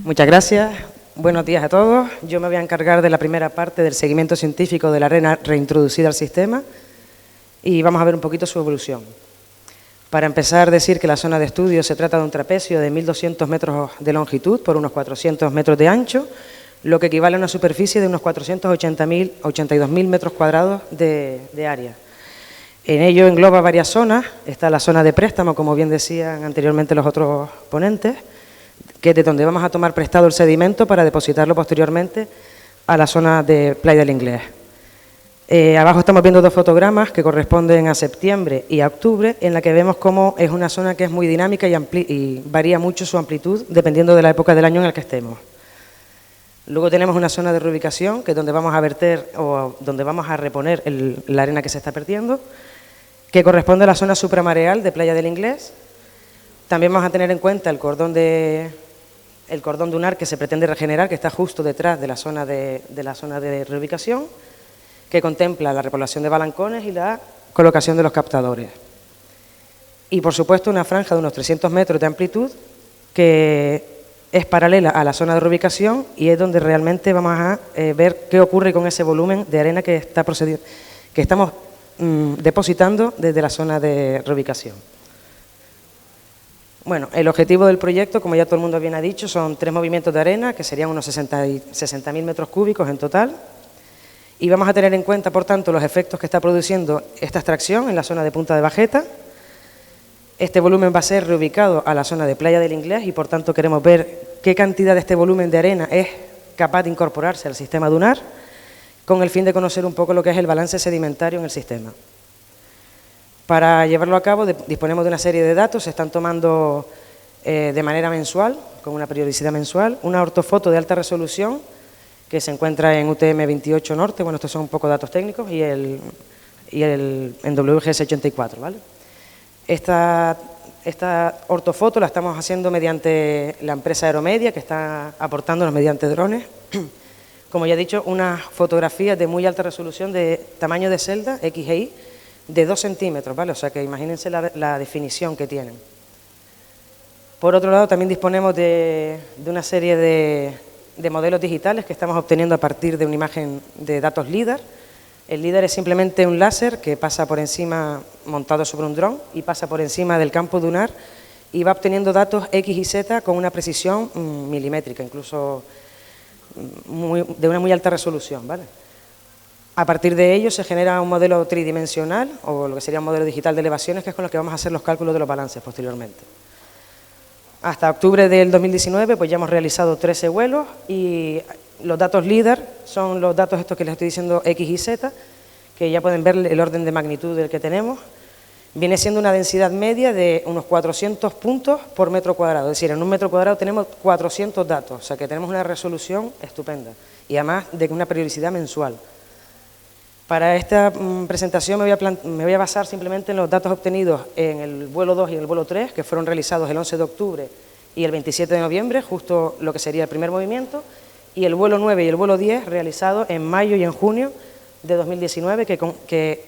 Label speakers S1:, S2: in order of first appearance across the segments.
S1: Muchas gracias. Buenos días a todos. Yo me voy a encargar de la primera parte del seguimiento científico de la arena reintroducida al sistema y vamos a ver un poquito su evolución. Para empezar, decir que la zona de estudio se trata de un trapecio de 1.200 metros de longitud por unos 400 metros de ancho, lo que equivale a una superficie de unos 482.000 metros cuadrados de área. En ello engloba varias zonas. Está la zona de préstamo, como bien decían anteriormente los otros ponentes, que es de donde vamos a tomar prestado el sedimento para depositarlo posteriormente a la zona de Playa del Inglés. Abajo estamos viendo dos fotogramas que corresponden a septiembre y a octubre, en la que vemos cómo es una zona que es muy dinámica y varía mucho su amplitud dependiendo de la época del año en el que estemos. Luego tenemos una zona de reubicación, que es donde vamos a verter o donde vamos a reponer la arena que se está perdiendo, que corresponde a la zona supramareal de Playa del Inglés. También vamos a tener en cuenta el cordón dunar que se pretende regenerar, que está justo detrás de la zona de reubicación, que contempla la repoblación de balancones y la colocación de los captadores. Y, por supuesto, una franja de unos 300 metros de amplitud que es paralela a la zona de reubicación y es donde realmente vamos a ver qué ocurre con ese volumen de arena que estamos depositando desde la zona de reubicación. Bueno, el objetivo del proyecto, como ya todo el mundo bien ha dicho, son 3 movimientos de arena, que serían unos 60.000 metros cúbicos en total. Y vamos a tener en cuenta, por tanto, los efectos que está produciendo esta extracción en la zona de Punta de Bajeta. Este volumen va a ser reubicado a la zona de Playa del Inglés y, por tanto, queremos ver qué cantidad de este volumen de arena es capaz de incorporarse al sistema dunar, con el fin de conocer un poco lo que es el balance sedimentario en el sistema. Para llevarlo a cabo disponemos de una serie de datos. Se están tomando de manera mensual, con una periodicidad mensual, una ortofoto de alta resolución que se encuentra en UTM 28 Norte. Bueno, estos son un poco datos técnicos y en WGS 84, ¿vale? Esta ortofoto la estamos haciendo mediante la empresa Aeromedia, que está aportándonos mediante drones. Como ya he dicho, unas fotografías de muy alta resolución de tamaño de celda, XGI, de 2 centímetros, ¿vale? O sea que imagínense la definición que tienen. Por otro lado, también disponemos de una serie de modelos digitales que estamos obteniendo a partir de una imagen de datos LIDAR. El LIDAR es simplemente un láser que pasa por encima, montado sobre un dron, y pasa por encima del campo dunar y va obteniendo datos X y Z con una precisión milimétrica, incluso de una muy alta resolución, ¿vale? A partir de ello se genera un modelo tridimensional, o lo que sería un modelo digital de elevaciones, que es con lo que vamos a hacer los cálculos de los balances posteriormente. Hasta octubre del 2019 pues ya hemos realizado 13 vuelos y los datos LIDAR son los datos estos que les estoy diciendo X y Z, que ya pueden ver el orden de magnitud del que tenemos. Viene siendo una densidad media de unos 400 puntos por metro cuadrado, es decir, en un metro cuadrado tenemos 400 datos, o sea que tenemos una resolución estupenda y además de una periodicidad mensual. Para esta presentación me voy a basar simplemente en los datos obtenidos en el vuelo 2 y en el vuelo 3, que fueron realizados el 11 de octubre y el 27 de noviembre, justo lo que sería el primer movimiento, y el vuelo 9 y el vuelo 10 realizados en mayo y en junio de 2019, que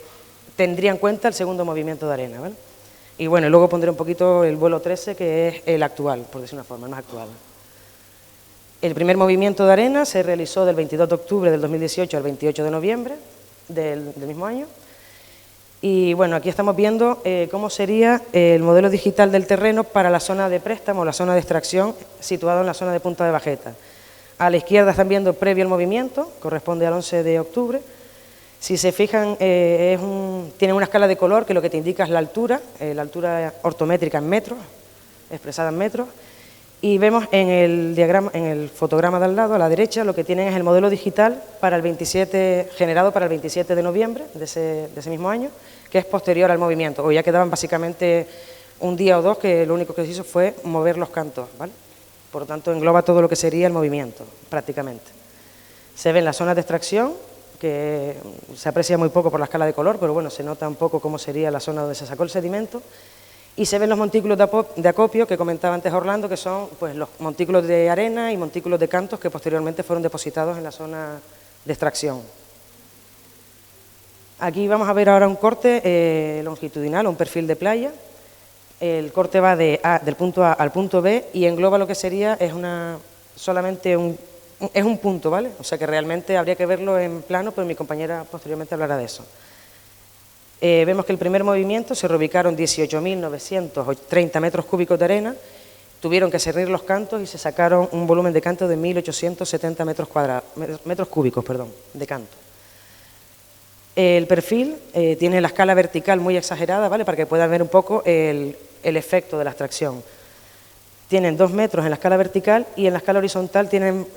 S1: tendría en cuenta el segundo movimiento de arena, ¿vale? Y bueno, luego pondré un poquito el vuelo 13, que es el actual, por decir una forma, el más actual. El primer movimiento de arena se realizó del 22 de octubre del 2018 al 28 de noviembre, del mismo año. Y bueno, aquí estamos viendo cómo sería el modelo digital del terreno para la zona de préstamo, la zona de extracción, situada en la zona de Punta de Bajeta. A la izquierda están viendo previo al movimiento, corresponde al 11 de octubre. Si se fijan, tiene una escala de color que lo que te indica es la altura ortométrica en metros, expresada en metros. Y vemos en el diagrama, en el fotograma de al lado, a la derecha, lo que tienen es el modelo digital para el 27, generado para el 27 de noviembre de ese mismo año, que es posterior al movimiento. O ya quedaban básicamente un día o dos que lo único que se hizo fue mover los cantos, ¿vale? Por lo tanto, engloba todo lo que sería el movimiento, prácticamente. Se ven las zonas de extracción, que se aprecia muy poco por la escala de color, pero bueno, se nota un poco cómo sería la zona donde se sacó el sedimento. Y se ven los montículos de acopio que comentaba antes Orlando, que son pues, los montículos de arena y montículos de cantos que posteriormente fueron depositados en la zona de extracción. Aquí vamos a ver ahora un corte longitudinal, un perfil de playa. El corte va del punto A al punto B y engloba lo que sería, solamente es un punto, ¿vale? O sea que realmente habría que verlo en plano, pero mi compañera posteriormente hablará de eso. Vemos que el primer movimiento se reubicaron 18.930 metros cúbicos de arena, tuvieron que cernir los cantos y se sacaron un volumen de canto de 1.870 metros cúbicos de canto. El perfil tiene la escala vertical muy exagerada, ¿vale? Para que puedan ver un poco el efecto de la extracción. Tienen 2 metros en la escala vertical y en la escala horizontal tienen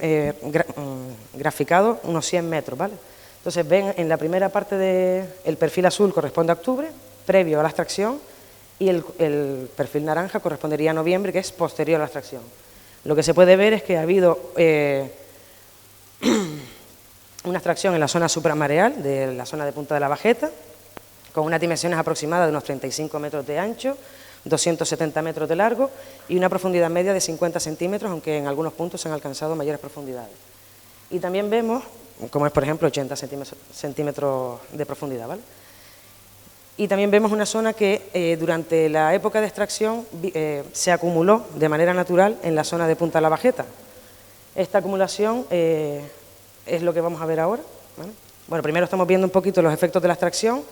S1: graficado unos 100 metros, ¿vale? Entonces ven en la primera parte del perfil azul corresponde a octubre, previo a la extracción, y el perfil naranja correspondería a noviembre, que es posterior a la extracción. Lo que se puede ver es que ha habido una extracción en la zona supramareal, de la zona de Punta de la Bajeta, con unas dimensiones aproximadas de unos 35 metros de ancho, 270 metros de largo y una profundidad media de 50 centímetros, aunque en algunos puntos se han alcanzado mayores profundidades. Y también vemos, como es por ejemplo 80 centímetros de profundidad, ¿vale? Y también vemos una zona que durante la época de extracción se acumuló de manera natural en la zona de Punta de la Bajeta. Esta acumulación es lo que vamos a ver ahora, ¿vale? Bueno, primero estamos viendo un poquito los efectos de la extracción.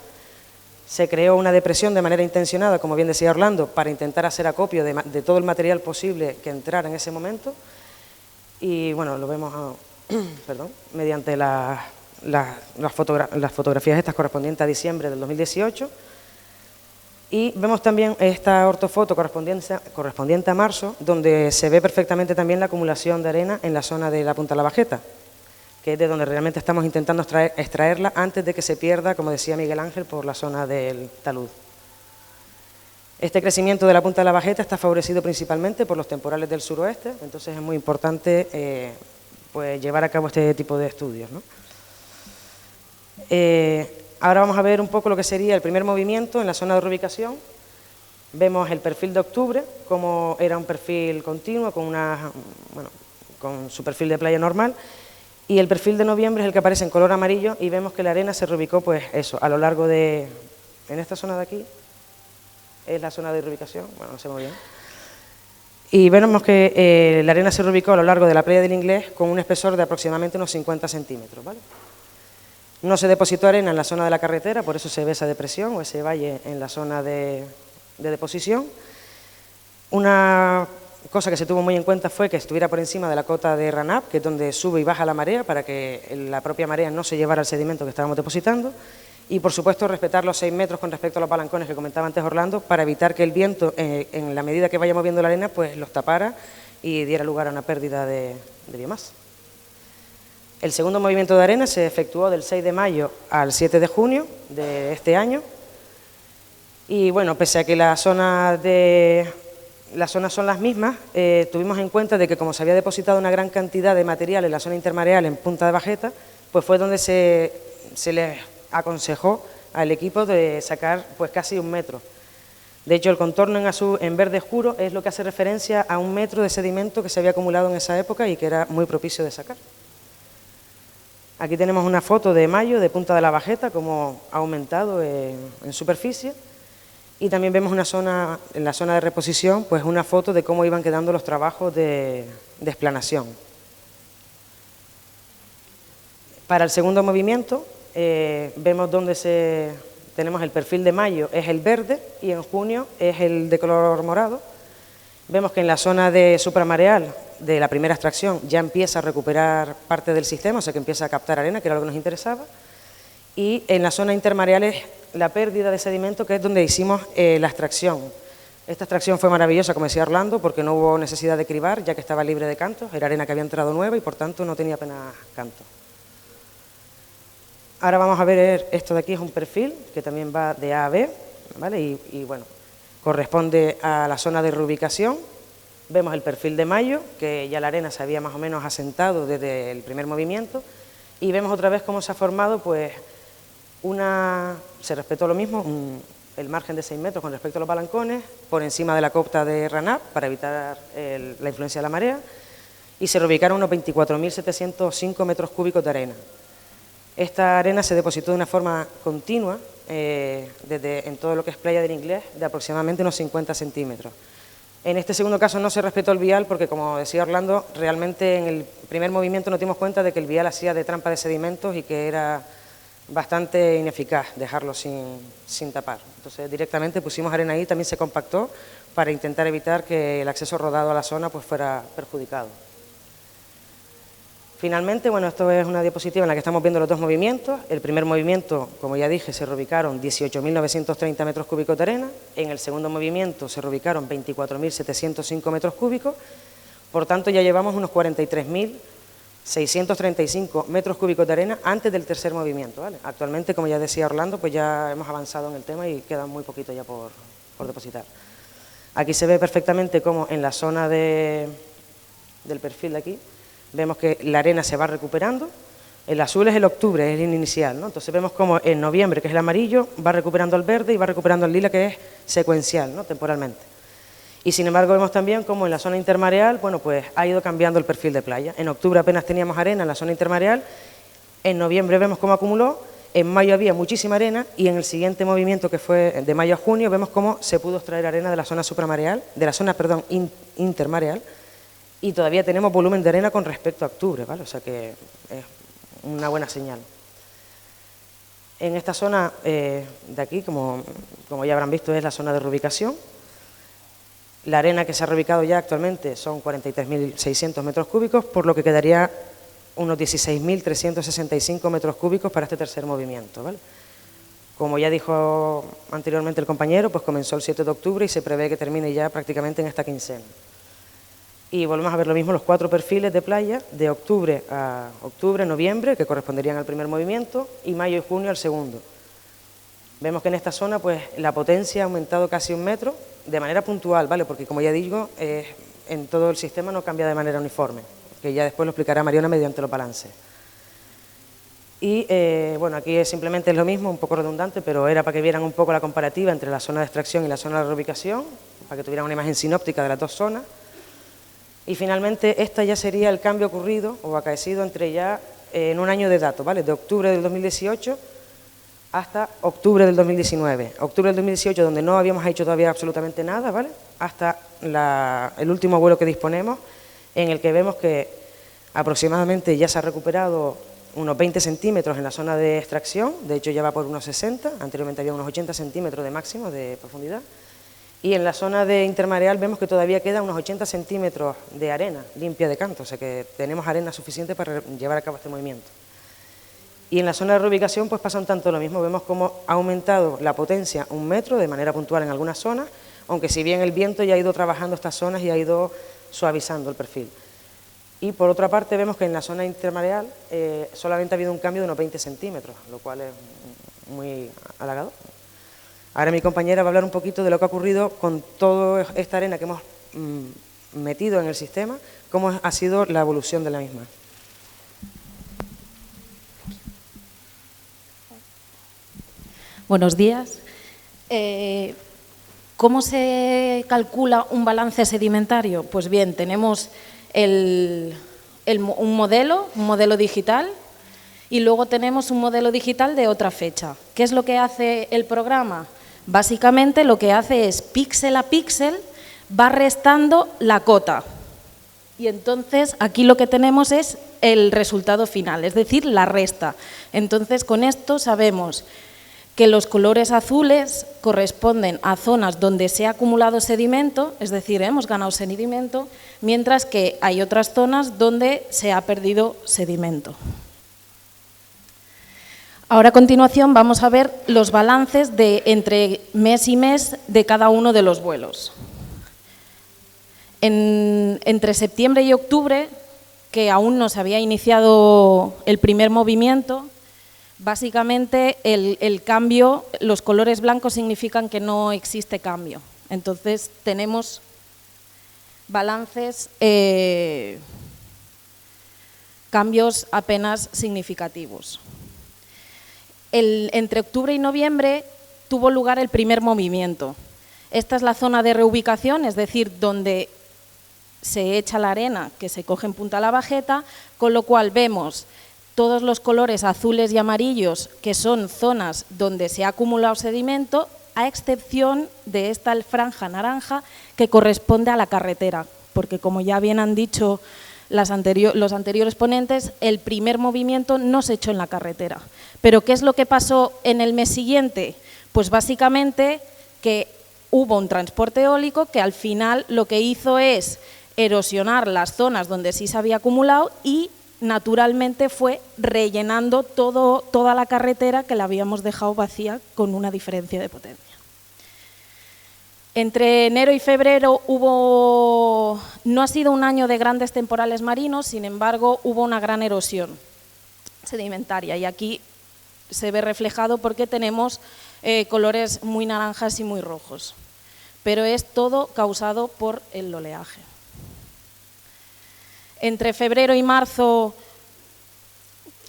S1: Se creó una depresión de manera intencionada, como bien decía Orlando, para intentar hacer acopio de todo el material posible que entrara en ese momento. Y bueno, lo vemos mediante las fotografías estas correspondientes a diciembre del 2018. Y vemos también esta ortofoto correspondiente a marzo, donde se ve perfectamente también la acumulación de arena en la zona de la Punta de la Bajeta, que es de donde realmente estamos intentando extraerla antes de que se pierda, como decía Miguel Ángel, por la zona del talud. Este crecimiento de la Punta de la Bajeta está favorecido principalmente por los temporales del suroeste, entonces es muy importante pues llevar a cabo este tipo de estudios, ¿no? Ahora vamos a ver un poco lo que sería el primer movimiento en la zona de reubicación. Vemos el perfil de octubre, como era un perfil continuo, con su perfil de playa normal. Y el perfil de noviembre es el que aparece en color amarillo y vemos que la arena se reubicó, pues eso, a lo largo de... En esta zona de aquí es la zona de reubicación, bueno, no sé muy bien. Y vemos que la arena se reubicó a lo largo de la playa del Inglés con un espesor de aproximadamente unos 50 centímetros, ¿vale? No se depositó arena en la zona de la carretera, por eso se ve esa depresión o ese valle en la zona de deposición. Una cosa que se tuvo muy en cuenta fue que estuviera por encima de la cota de Ranab, que es donde sube y baja la marea, para que la propia marea no se llevara el sedimento que estábamos depositando. Y, por supuesto, respetar los 6 metros con respecto a los palancones que comentaba antes Orlando, para evitar que el viento, en la medida que vaya moviendo la arena, pues los tapara y diera lugar a una pérdida de biomasa. El segundo movimiento de arena se efectuó del 6 de mayo al 7 de junio de este año. Y, bueno, pese a que las zonas son las mismas, tuvimos en cuenta de que como se había depositado una gran cantidad de material en la zona intermareal en Punta de Bajeta, pues fue donde se les aconsejó al equipo de sacar pues casi 1 metro. De hecho, el contorno en verde oscuro es lo que hace referencia a 1 metro de sedimento que se había acumulado en esa época y que era muy propicio de sacar. Aquí tenemos una foto de mayo de Punta de la Bajeta, como ha aumentado en superficie. Y también vemos en la zona de reposición, pues una foto de cómo iban quedando los trabajos de explanación. Para el segundo movimiento, vemos donde tenemos el perfil de mayo, es el verde, y en junio es el de color morado. Vemos que en la zona de supramareal de la primera extracción ya empieza a recuperar parte del sistema, o sea que empieza a captar arena, que era lo que nos interesaba. Y en la zona intermareal es la pérdida de sedimento, que es donde hicimos la extracción. Esta extracción fue maravillosa, como decía Orlando, porque no hubo necesidad de cribar, ya que estaba libre de cantos, era arena que había entrado nueva y por tanto no tenía apenas canto. Ahora vamos a ver, esto de aquí es un perfil que también va de A a B, ¿vale? Y bueno, corresponde a la zona de reubicación. Vemos el perfil de mayo, que ya la arena se había más o menos asentado desde el primer movimiento, y vemos otra vez cómo se ha formado, pues, se respetó lo mismo, el margen de 6 metros con respecto a los palancones, por encima de la cota de Ranab, para evitar la influencia de la marea, y se reubicaron unos 24.705 metros cúbicos de arena. Esta arena se depositó de una forma continua, en todo lo que es playa del Inglés, de aproximadamente unos 50 centímetros. En este segundo caso no se respetó el vial porque, como decía Orlando, realmente en el primer movimiento nos dimos cuenta de que el vial hacía de trampa de sedimentos y que era bastante ineficaz dejarlo sin tapar. Entonces directamente pusimos arena ahí, también se compactó para intentar evitar que el acceso rodado a la zona pues fuera perjudicado. Finalmente, bueno, esto es una diapositiva en la que estamos viendo los dos movimientos. El primer movimiento, como ya dije, se reubicaron 18.930 metros cúbicos de arena. En el segundo movimiento se reubicaron 24.705 metros cúbicos. Por tanto, ya llevamos unos 43.635 metros cúbicos de arena antes del tercer movimiento, ¿vale? Actualmente, como ya decía Orlando, pues ya hemos avanzado en el tema y queda muy poquito ya por depositar. Aquí se ve perfectamente cómo en la zona del perfil de aquí, vemos que la arena se va recuperando. El azul es el octubre, es el inicial, ¿no? Entonces vemos como en noviembre, que es el amarillo, va recuperando el verde y va recuperando el lila, que es secuencial, ¿no? Temporalmente. Y sin embargo vemos también como en la zona intermareal, bueno, pues ha ido cambiando el perfil de playa. En octubre apenas teníamos arena en la zona intermareal, en noviembre vemos cómo acumuló, en mayo había muchísima arena y en el siguiente movimiento, que fue de mayo a junio, vemos cómo se pudo extraer arena de la zona supramareal, de la zona, perdón, intermareal, y todavía tenemos volumen de arena con respecto a octubre, ¿vale? O sea que es una buena señal. En esta zona de aquí, como ya habrán visto, es la zona de reubicación. La arena que se ha reubicado ya actualmente son 43.600 metros cúbicos, por lo que quedaría unos 16.365 metros cúbicos para este tercer movimiento, ¿vale? Como ya dijo anteriormente el compañero, pues comenzó el 7 de octubre y se prevé que termine ya prácticamente en esta quincena. Y volvemos a ver lo mismo, los 4 perfiles de playa, de octubre a octubre, noviembre, que corresponderían al primer movimiento, y mayo y junio al segundo. Vemos que en esta zona pues la potencia ha aumentado casi 1 metro, de manera puntual, ¿vale? Porque como ya digo, en todo el sistema no cambia de manera uniforme, que ya después lo explicará Mariona mediante los balances. Y bueno, aquí simplemente es lo mismo, un poco redundante, pero era para que vieran un poco la comparativa entre la zona de extracción y la zona de reubicación, para que tuvieran una imagen sinóptica de las dos zonas. Y finalmente, esta ya sería el cambio ocurrido o acaecido entre ya en un año de datos, ¿vale? De octubre del 2018 hasta octubre del 2019. Octubre del 2018, donde no habíamos hecho todavía absolutamente nada, ¿vale? Hasta el último vuelo que disponemos, en el que vemos que aproximadamente ya se ha recuperado unos 20 centímetros en la zona de extracción, de hecho ya va por unos 60, anteriormente había unos 80 centímetros de máximo de profundidad. Y en la zona de intermareal vemos que todavía quedan unos 80 centímetros de arena limpia de canto, o sea que tenemos arena suficiente para llevar a cabo este movimiento. Y en la zona de reubicación pues pasa un tanto lo mismo, vemos cómo ha aumentado la potencia 1 metro de manera puntual en algunas zonas, aunque si bien el viento ya ha ido trabajando estas zonas y ha ido suavizando el perfil. Y por otra parte vemos que en la zona intermareal solamente ha habido un cambio de unos 20 centímetros, lo cual es muy halagador. Ahora mi compañera va a hablar un poquito de lo que ha ocurrido con toda esta arena que hemos metido en el sistema, cómo ha sido la evolución de la misma.
S2: Buenos días. ¿Cómo se calcula un balance sedimentario? Pues bien, tenemos un modelo digital, y luego tenemos un modelo digital de otra fecha. ¿Qué es lo que hace el programa? Básicamente lo que hace es píxel a píxel, va restando la cota. Y entonces aquí lo que tenemos es el resultado final, es decir, la resta. Entonces con esto sabemos que los colores azules corresponden a zonas donde se ha acumulado sedimento, es decir, hemos ganado sedimento, mientras que hay otras zonas donde se ha perdido sedimento. Ahora a continuación vamos a ver los balances de entre mes y mes de cada uno de los vuelos. Entre septiembre y octubre, que aún no se había iniciado el primer movimiento, básicamente el cambio, los colores blancos significan que no existe cambio. Entonces tenemos balances, cambios apenas significativos. Entre octubre y noviembre tuvo lugar el primer movimiento. Esta es la zona de reubicación, es decir, donde se echa la arena que se coge en Punta La Bajeta, con lo cual vemos todos los colores azules y amarillos, que son zonas donde se ha acumulado sedimento, a excepción de esta franja naranja que corresponde a la carretera, porque como ya bien han dicho los anteriores ponentes, el primer movimiento no se echó en la carretera. Pero ¿qué es lo que pasó en el mes siguiente? Pues básicamente que hubo un transporte eólico que al final lo que hizo es erosionar las zonas donde sí se había acumulado y naturalmente fue rellenando toda la carretera que la habíamos dejado vacía con una diferencia de potencia. Entre enero y febrero no ha sido un año de grandes temporales marinos, sin embargo hubo una gran erosión sedimentaria y aquí se ve reflejado porque tenemos colores muy naranjas y muy rojos, pero es todo causado por el oleaje. Entre febrero y marzo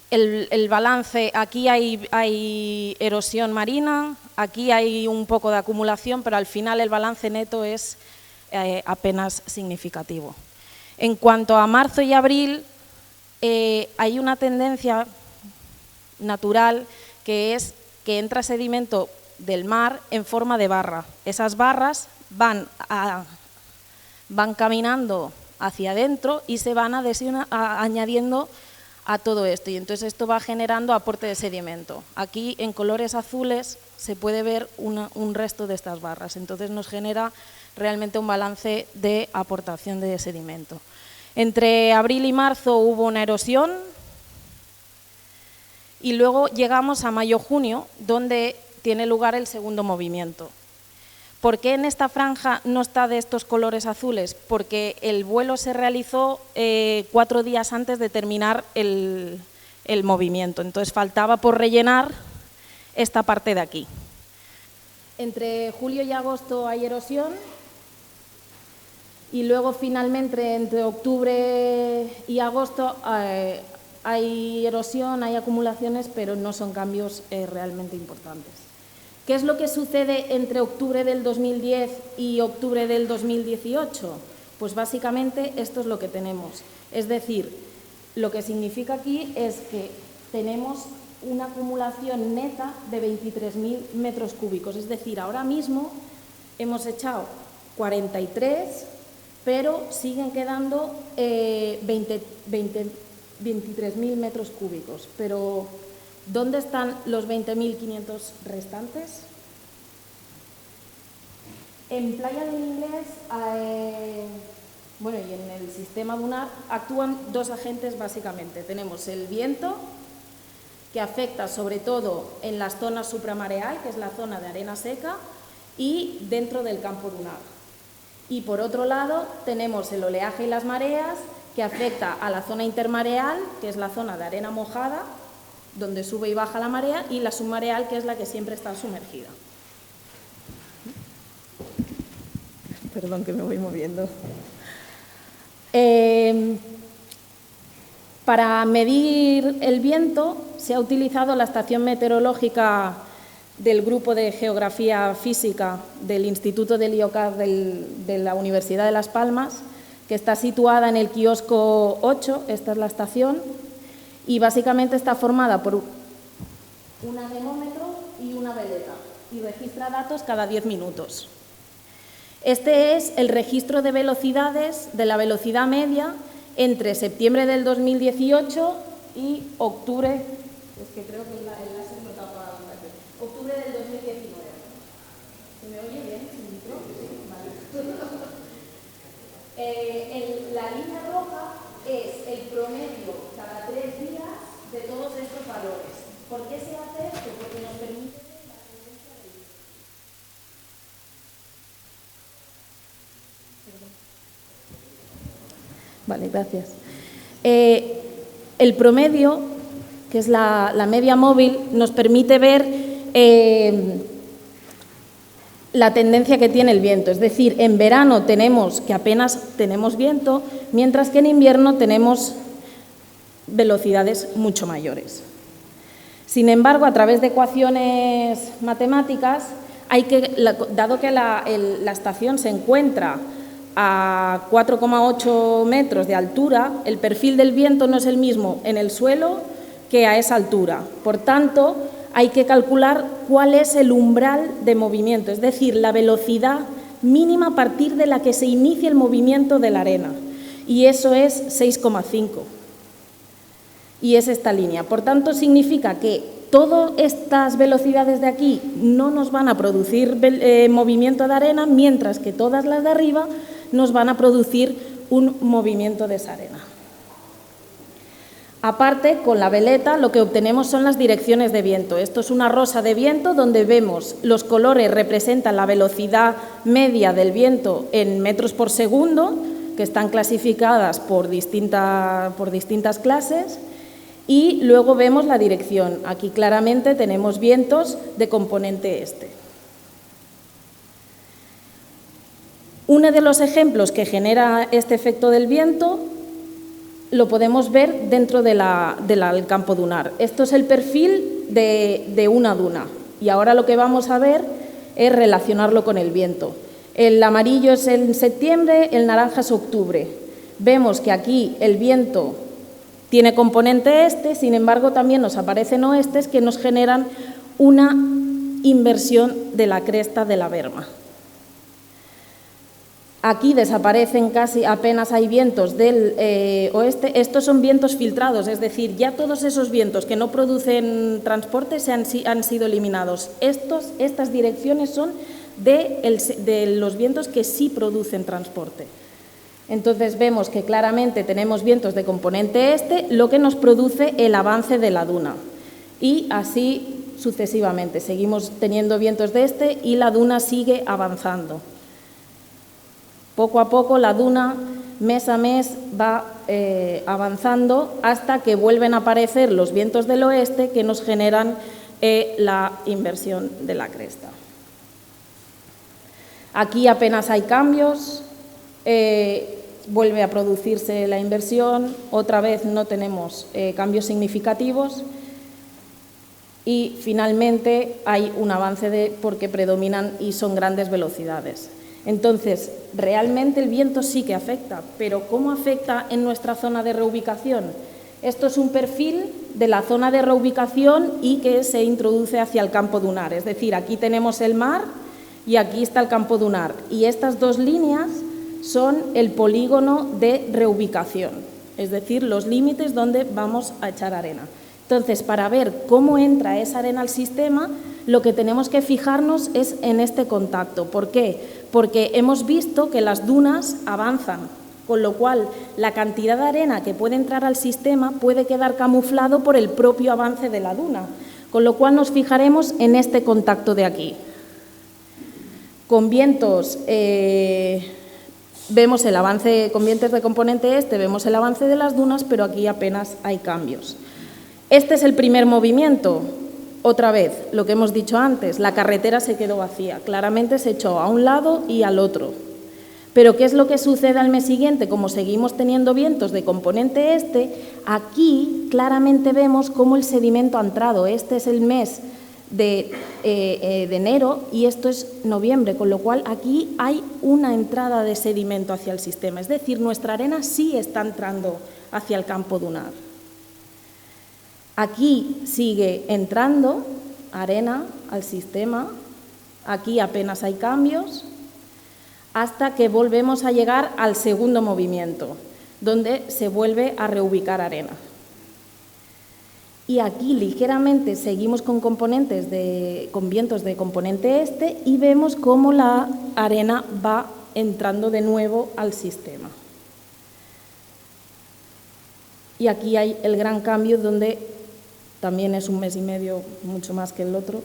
S2: el balance, aquí hay erosión marina, aquí hay un poco de acumulación, pero al final el balance neto es apenas significativo. En cuanto a marzo y abril, hay una tendencia natural que es que entra sedimento del mar en forma de barra. Esas barras van caminando hacia adentro y se van añadiendo a todo esto, y entonces esto va generando aporte de sedimento. Aquí en colores azules se puede ver un resto de estas barras, entonces nos genera realmente un balance de aportación de sedimento. Entre abril y marzo hubo una erosión y luego llegamos a mayo-junio, donde tiene lugar el segundo movimiento. ¿Por qué en esta franja no está de estos colores azules? Porque el vuelo se realizó 4 días antes de terminar el movimiento, entonces faltaba por rellenar esta parte de aquí. Entre julio y agosto hay erosión y luego finalmente entre octubre y agosto hay erosión, hay acumulaciones, pero no son cambios realmente importantes. ¿Qué es lo que sucede entre octubre del 2010 y octubre del 2018? Pues básicamente esto es lo que tenemos. Es decir, lo que significa aquí es que tenemos una acumulación neta de 23.000 metros cúbicos. Es decir, ahora mismo hemos echado 43, pero siguen quedando 23.000 metros cúbicos. Pero ¿dónde están los 20.500 restantes? En Playa del Inglés, bueno, y en el sistema dunar actúan 2 agentes básicamente. Tenemos el viento, que afecta sobre todo en las zonas supramareal, que es la zona de arena seca, y dentro del campo dunar. Y por otro lado tenemos el oleaje y las mareas, que afecta a la zona intermareal, que es la zona de arena mojada, donde sube y baja la marea, y la submareal, que es la que siempre está sumergida. Perdón que me voy moviendo. Para medir el viento se ha utilizado la estación meteorológica del Grupo de Geografía Física del Instituto del IOCAD de la Universidad de Las Palmas, que está situada en el kiosco 8, esta es la estación, y básicamente está formada por un anemómetro y una veleta y registra datos cada 10 minutos. Este es el registro de velocidades de la velocidad media entre septiembre del 2018 y octubre, es que creo que el láser no está apagado, octubre del 2019. ¿Se me oye bien? Sí, vale. La línea roja es el promedio cada 3 días de todos estos valores. ¿Por qué se hace esto? Porque nos permite ver la tendencia del viento. Vale, gracias. El promedio, que es la media móvil, nos permite ver la tendencia que tiene el viento. Es decir, en verano tenemos que apenas tenemos viento, mientras que en invierno tenemos velocidades mucho mayores. Sin embargo, a través de ecuaciones matemáticas, dado que la estación se encuentra a 4,8 metros de altura, el perfil del viento no es el mismo en el suelo que a esa altura. Por tanto, hay que calcular
S3: cuál es el umbral de movimiento, es decir, la velocidad mínima a partir de la que se inicia el movimiento de la arena, y eso es 6,5. Y es esta línea. Por tanto, significa que todas estas velocidades de aquí no nos van a producir movimiento de arena, mientras que todas las de arriba nos van a producir un movimiento de esa arena. Aparte, con la veleta lo que obtenemos son las direcciones de viento. Esto es una rosa de viento donde vemos los colores representan la velocidad media del viento en metros por segundo, que están clasificadas por distintas clases, y luego vemos la dirección. Aquí claramente tenemos vientos de componente este. Uno de los ejemplos que genera este efecto del viento lo podemos ver dentro del campo dunar. Esto es el perfil de una duna y ahora lo que vamos a ver es relacionarlo con el viento. El amarillo es en septiembre, el naranja es octubre. Vemos que aquí el viento tiene componente este, sin embargo también nos aparecen oestes que nos generan una inversión de la cresta de la berma. Aquí desaparecen casi, apenas hay vientos del oeste. Estos son vientos filtrados, es decir, ya todos esos vientos que no producen transporte han sido eliminados. Estas direcciones son de los vientos que sí producen transporte. Entonces vemos que claramente tenemos vientos de componente este, lo que nos produce el avance de la duna. Y así sucesivamente, seguimos teniendo vientos de este y la duna sigue avanzando. Poco a poco la duna, mes a mes, va avanzando hasta que vuelven a aparecer los vientos del oeste que nos generan la inversión de la cresta. Aquí apenas hay cambios, vuelve a producirse la inversión, otra vez no tenemos cambios significativos y finalmente hay un avance porque predominan y son grandes velocidades. Entonces, realmente el viento sí que afecta, pero ¿cómo afecta en nuestra zona de reubicación? Esto es un perfil de la zona de reubicación y que se introduce hacia el campo dunar. Es decir, aquí tenemos el mar y aquí está el campo dunar. Y estas dos líneas son el polígono de reubicación, es decir, los límites donde vamos a echar arena. Entonces, para ver cómo entra esa arena al sistema, lo que tenemos que fijarnos es en este contacto. ¿Por qué? Porque hemos visto que las dunas avanzan, con lo cual la cantidad de arena que puede entrar al sistema puede quedar camuflado por el propio avance de la duna, con lo cual nos fijaremos en este contacto de aquí. Con vientos vemos el avance, con vientos de componente este vemos el avance de las dunas, pero aquí apenas hay cambios. Este es el primer movimiento. Otra vez, lo que hemos dicho antes, la carretera se quedó vacía, claramente se echó a un lado y al otro. Pero ¿qué es lo que sucede al mes siguiente? Como seguimos teniendo vientos de componente este, aquí claramente vemos cómo el sedimento ha entrado. Este es el mes de enero y esto es noviembre, con lo cual aquí hay una entrada de sedimento hacia el sistema. Es decir, nuestra arena sí está entrando hacia el campo dunar. Aquí sigue entrando arena al sistema, aquí apenas hay cambios, hasta que volvemos a llegar al segundo movimiento, donde se vuelve a reubicar arena. Y aquí ligeramente seguimos con vientos de componente este y vemos cómo la arena va entrando de nuevo al sistema. Y aquí hay el gran cambio donde también es un mes y medio, mucho más que el otro,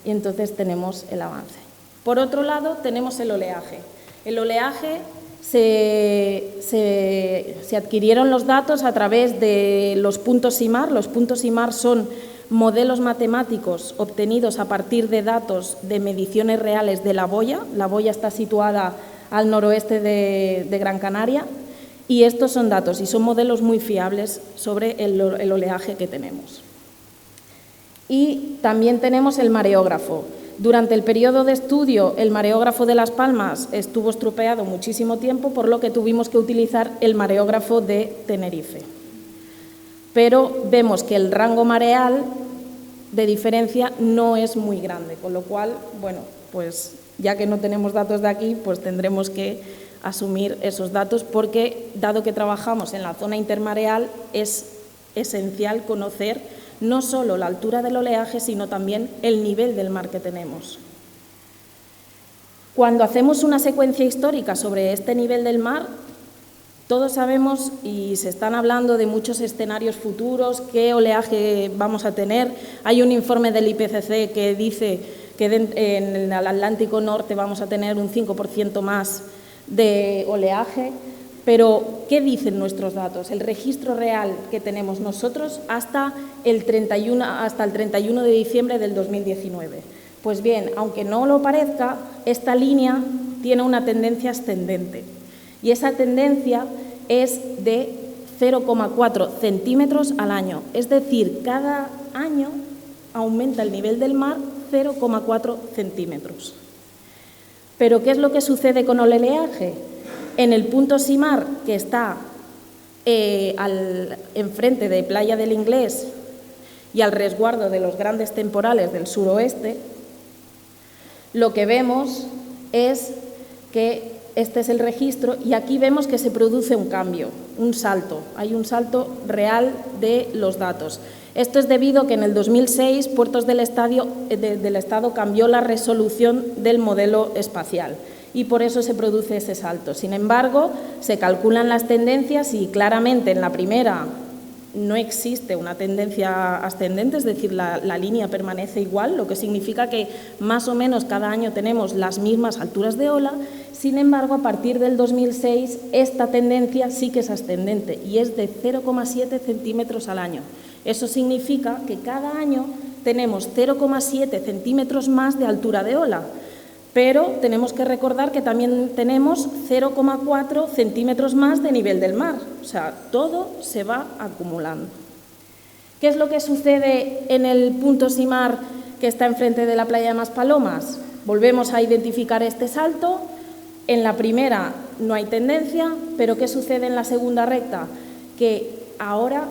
S3: y entonces tenemos el avance. Por otro lado, tenemos el oleaje. El oleaje se adquirieron los datos a través de los puntos SIMAR. Los puntos SIMAR son modelos matemáticos obtenidos a partir de datos de mediciones reales de la boya. La boya está situada al noroeste de Gran Canaria y estos son datos y son modelos muy fiables sobre el oleaje que tenemos. Y también tenemos el mareógrafo. Durante el periodo de estudio, el mareógrafo de Las Palmas estuvo estropeado muchísimo tiempo, por lo que tuvimos que utilizar el mareógrafo de Tenerife. Pero vemos que el rango mareal de diferencia no es muy grande, con lo cual, bueno, pues ya que no tenemos datos de aquí, pues tendremos que asumir esos datos porque, dado que trabajamos en la zona intermareal, es esencial conocer no solo la altura del oleaje, sino también el nivel del mar que tenemos. Cuando hacemos una secuencia histórica sobre este nivel del mar, todos sabemos y se están hablando de muchos escenarios futuros, qué oleaje vamos a tener. Hay un informe del IPCC que dice que en el Atlántico Norte vamos a tener un 5% más de oleaje, pero ¿qué dicen nuestros datos? El registro real que tenemos nosotros hasta el 31 de diciembre del 2019. Pues bien, aunque no lo parezca, esta línea tiene una tendencia ascendente y esa tendencia es de 0,4 centímetros al año, es decir, cada año aumenta el nivel del mar 0,4 centímetros. Pero ¿qué es lo que sucede con el oleaje? En el punto Simar, que está enfrente de Playa del Inglés y al resguardo de los grandes temporales del suroeste, lo que vemos es que este es el registro y aquí vemos que se produce un cambio, un salto. Hay un salto real de los datos. Esto es debido a que en el 2006 Puertos del Estado cambió la resolución del modelo espacial y por eso se produce ese salto. Sin embargo, se calculan las tendencias y claramente en la primera no existe una tendencia ascendente, es decir, la línea permanece igual, lo que significa que más o menos cada año tenemos las mismas alturas de ola. Sin embargo, a partir del 2006 esta tendencia sí que es ascendente y es de 0,7 centímetros al año. Eso significa que cada año tenemos 0,7 centímetros más de altura de ola, pero tenemos que recordar que también tenemos 0,4 centímetros más de nivel del mar, o sea, todo se va acumulando. ¿Qué es lo que sucede en el punto Simar que está enfrente de la playa de Maspalomas? Volvemos a identificar este salto. En la primera no hay tendencia, pero ¿qué sucede en la segunda recta? Que ahora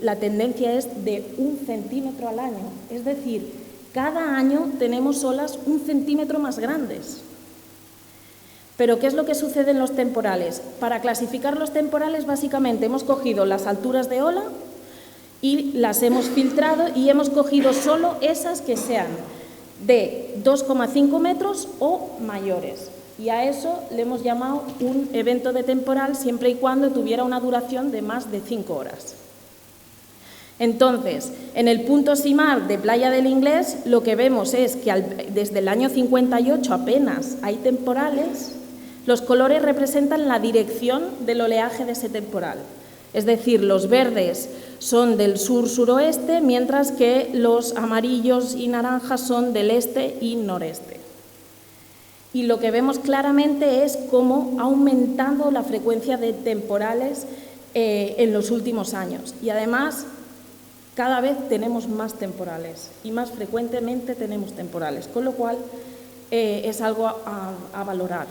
S3: la tendencia es de 1 centímetro al año, es decir, cada año tenemos olas 1 centímetro más grandes. Pero ¿qué es lo que sucede en los temporales? Para clasificar los temporales, básicamente hemos cogido las alturas de ola y las hemos filtrado y hemos cogido solo esas que sean de 2,5 metros o mayores. Y a eso le hemos llamado un evento de temporal siempre y cuando tuviera una duración de más de 5 horas. Entonces, en el punto Simar de Playa del Inglés, lo que vemos es que desde el año 58 apenas hay temporales. Los colores representan la dirección del oleaje de ese temporal. Es decir, los verdes son del sur-suroeste, mientras que los amarillos y naranjas son del este y noreste. Y lo que vemos claramente es cómo ha aumentado la frecuencia de temporales en los últimos años. Y además, cada vez tenemos más temporales y más frecuentemente tenemos temporales, con lo cual es algo a valorar.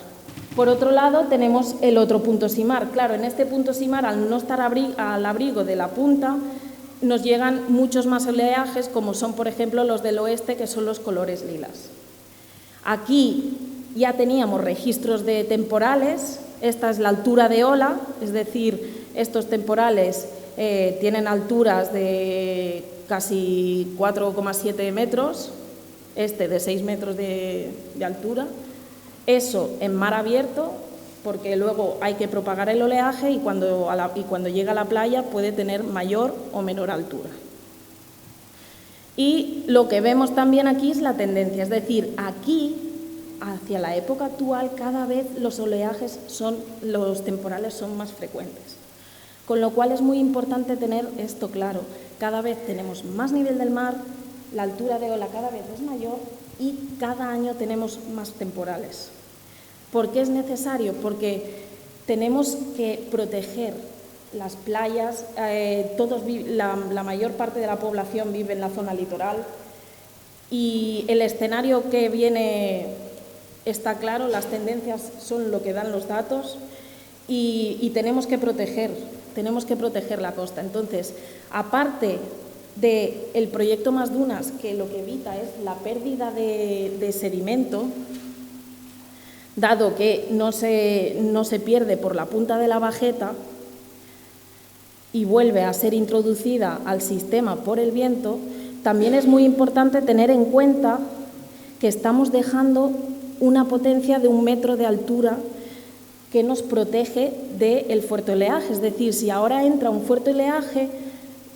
S3: Por otro lado, tenemos el otro punto Simar. Claro, en este punto Simar, al no estar al abrigo de la punta, nos llegan muchos más oleajes, como son, por ejemplo, los del oeste, que son los colores lilas. Aquí ya teníamos registros de temporales. Esta es la altura de ola, es decir, estos temporales tienen alturas de casi 4,7 metros, de 6 metros de altura. Eso en mar abierto, porque luego hay que propagar el oleaje y cuando llega a la playa puede tener mayor o menor altura. Y lo que vemos también aquí es la tendencia, es decir, aquí, hacia la época actual, cada vez los temporales son más frecuentes. Con lo cual es muy importante tener esto claro. Cada vez tenemos más nivel del mar, la altura de ola cada vez es mayor y cada año tenemos más temporales. ¿Por qué es necesario? Porque tenemos que proteger las playas. La mayor parte de la población vive en la zona litoral y el escenario que viene está claro, las tendencias son lo que dan los datos y tenemos que proteger la costa. Entonces, aparte del proyecto Más Dunas, que lo que evita es la pérdida de sedimento, dado que no se pierde por la punta de la bajeta y vuelve a ser introducida al sistema por el viento, también es muy importante tener en cuenta que estamos dejando una potencia de 1 metro de altura que nos protege del fuerte oleaje. Es decir, si ahora entra un fuerte oleaje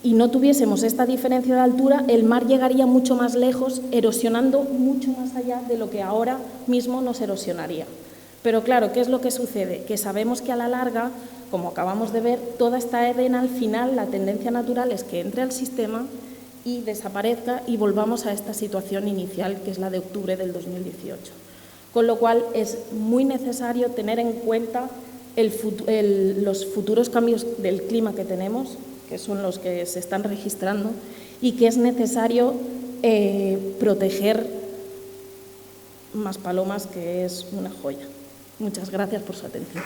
S3: y no tuviésemos esta diferencia de altura, el mar llegaría mucho más lejos, erosionando mucho más allá de lo que ahora mismo nos erosionaría. Pero claro, ¿qué es lo que sucede? Que sabemos que a la larga, como acabamos de ver, toda esta arena al final, la tendencia natural es que entre al sistema y desaparezca y volvamos a esta situación inicial, que es la de octubre del 2018. Con lo cual es muy necesario tener en cuenta los futuros cambios del clima que tenemos, que son los que se están registrando, y que es necesario proteger Maspalomas, que es una joya. Muchas gracias por su atención.